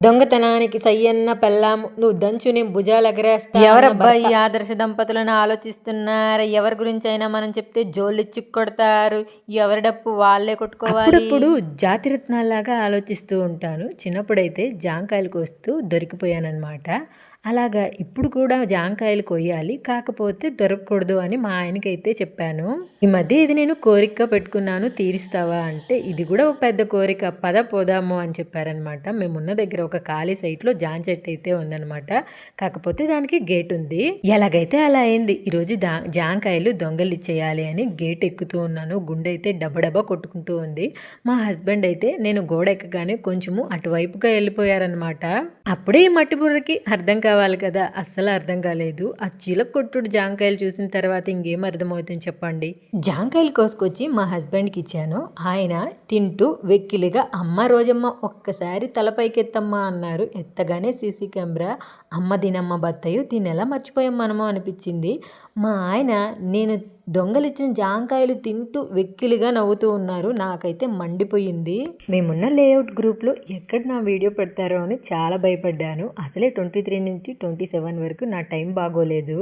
దొంగతనానికి సయ్యన్న పెళ్ళాం నువ్వు దంచు నేను భుజాలు ఎగరేస్తా. ఎవరబ్బాయి ఆదర్శ దంపతులను ఆలోచిస్తున్నారు? ఎవరి గురించి అయినా మనం చెప్తే జోళ్ళిచ్చి కొడతారు. ఎవరి డప్పు వాళ్ళే కొట్టుకోవాలి. అప్పుడప్పుడు జాతిరత్నాల్లాగా ఆలోచిస్తూ ఉంటాను. చిన్నప్పుడైతే జాంకాయలు కోస్తూ దొరికిపోయానమాట. అలాగా ఇప్పుడు కూడా జాంకాయలు కొయ్యాలి, కాకపోతే దొరకకూడదు అని మా ఆయనకైతే చెప్పాను. ఈ మధ్య ఇది నేను కోరిక పెట్టుకున్నాను, తీరుస్తావా అంటే ఇది కూడా ఒక పెద్ద కోరిక, పద పోదాము అని చెప్పారనమాట. మేమున్న దగ్గర ఒక ఖాళీ సైట్లో జాన్ చెట్టు అయితే ఉందనమాట. కాకపోతే దానికి గేట్ ఉంది. ఎలాగైతే అలా అయింది. ఈరోజు జాంకాయలు దొంగలు ఇచ్చేయాలి అని గేట్ ఎక్కుతూ ఉన్నాను. గుండె అయితే డబ్బా కొట్టుకుంటూ ఉంది. మా హస్బెండ్ అయితే నేను గోడ ఎక్కగానే కొంచెము అటువైపుగా వెళ్ళిపోయారనమాట. అప్పుడే ఈ మట్టి బుర్రకి అర్థం కావాలి కదా, అస్సలు అర్థం కాలేదు. ఆ చిలక కొట్టుడు జాంకాయలు చూసిన తర్వాత ఇంకేం అర్థమవుతుంది చెప్పండి. జాంకాయలు కోసుకొచ్చి మా హస్బెండ్కి ఇచ్చాను. ఆయన తింటూ వెక్కిలిగా అమ్మ రోజమ్మ ఒక్కసారి తలపైకెత్తమ్మా అన్నారు. ఎత్తగానే సీసీ కెమెరా అమ్మ దీనమ్మ బత్తయ్య దీన్ని ఎలా మర్చిపోయాం మనము అనిపించింది. మా ఆయన నేను దొంగలిచ్చిన జాంకాయలు తింటూ వెక్కిలిగా నవ్వుతూ ఉన్నారు. నాకైతే మండిపోయింది. మేమున్న లేఅవుట్ గ్రూప్లో ఎక్కడ నా వీడియో పెడతారో అని చాలా భయపడ్డాను. అసలే 23 నుంచి 27 వరకు నా టైం బాగోలేదు.